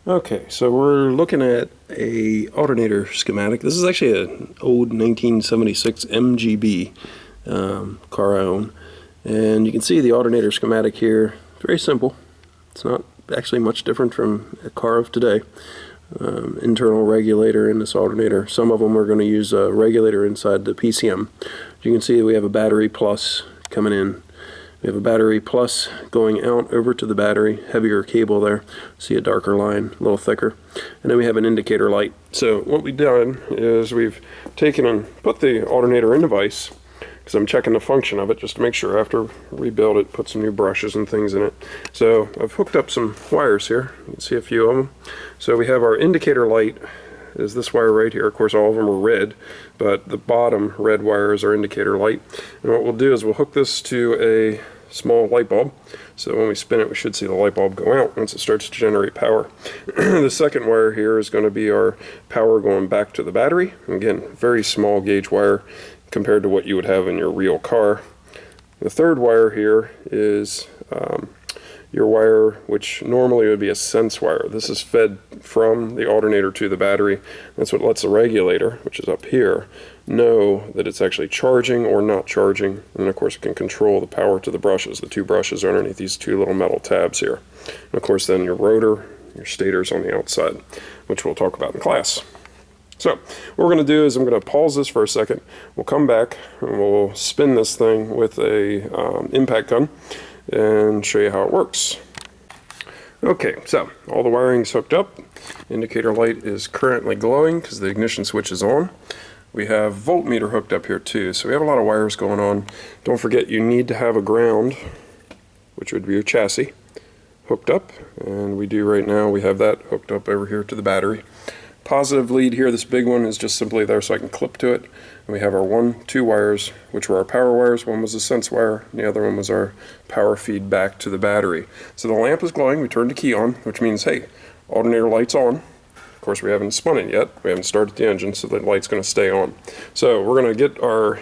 Okay, so we're looking at a alternator schematic. This is actually an old 1976 MGB car I own, and you can see the alternator schematic here. It's very simple. It's not actually much different from a car of today. Internal regulator in this alternator. Some of them are going to use a regulator inside the PCM. You can see we have a battery plus coming in. We have a battery plus going out over to the battery, heavier cable there. See a darker line, a little thicker. And then we have an indicator light. So what we've done is we've taken and put the alternator in device, because I'm checking the function of it just to make sure after rebuild it, put some new brushes and things in it. So I've hooked up some wires here. You can see a few of them. So we have our indicator light is this wire right here. Of course, all of them are red, but the bottom red wire is our indicator light. And what we'll do is we'll hook this to a small light bulb. So when we spin it, we should see the light bulb go out once it starts to generate power. The second wire here is going to be our power going back to the battery. Again, very small gauge wire compared to what you would have in your real car. The third wire here is your wire, which normally would be a sense wire. This is fed from the alternator to the battery. That's what lets the regulator, which is up here, know that it's actually charging or not charging. And of course it can control the power to the brushes. The two brushes are underneath these two little metal tabs here. And of course then your rotor, your stator's on the outside, which we'll talk about in class. So what we're going to do is I'm going to pause this for a second. We'll come back and we'll spin this thing with a impact gun and show you how it works. Okay, so all the wiring's hooked up. Indicator light is currently glowing because the ignition switch is on. We have voltmeter hooked up here too, so we have a lot of wires going on. Don't forget you need to have a ground, which would be your chassis, hooked up, and we do right now. We have that hooked up over here to the battery. Positive lead here, this big one, is just simply there so I can clip to it. And we have our 2 wires, which were our power wires. One was a sense wire, and the other one was our power feed back to the battery. So the lamp is glowing, we turned the key on, which means, hey, alternator light's on. Of course, we haven't spun it yet. We haven't started the engine, so the light's going to stay on. So we're going to get our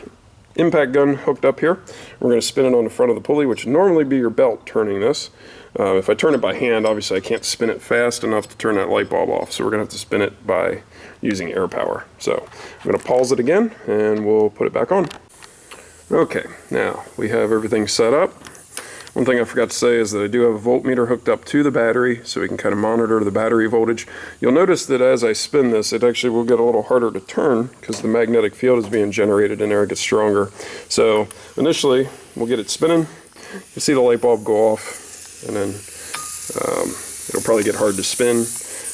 impact gun hooked up here. We're going to spin it on the front of the pulley, which would normally be your belt turning this. If I turn it by hand, obviously I can't spin it fast enough to turn that light bulb off, so we're going to have to spin it by using air power. So I'm going to pause it again and we'll put it back on. Okay, now we have everything set up. One thing I forgot to say is that I do have a voltmeter hooked up to the battery so we can kind of monitor the battery voltage. You'll notice that as I spin this, it actually will get a little harder to turn because the magnetic field is being generated in there. It gets stronger. So initially we'll get it spinning. You'll see the light bulb go off, and then it'll probably get hard to spin.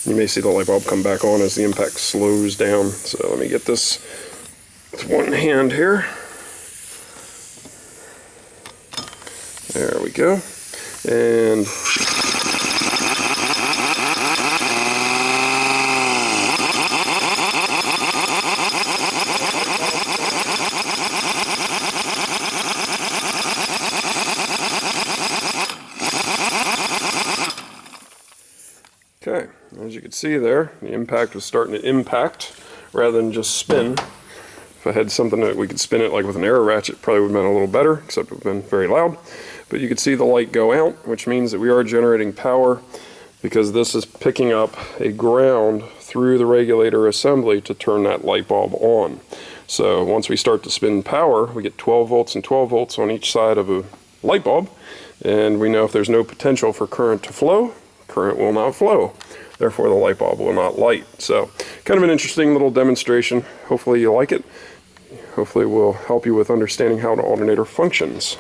You may see the light bulb come back on as the impact slows down. So let me get this with one hand here. There we go. And okay, as you can see there, the impact was starting to impact rather than just spin. If I had something that we could spin it like with an arrow ratchet, probably would have been a little better, except it would have been very loud. But you can see the light go out, which means that we are generating power because this is picking up a ground through the regulator assembly to turn that light bulb on. So once we start to spin power, we get 12 volts and 12 volts on each side of a light bulb. And we know if there's no potential for current to flow, current will not flow. Therefore, the light bulb will not light. So kind of an interesting little demonstration. Hopefully you like it. Hopefully it will help you with understanding how an alternator functions.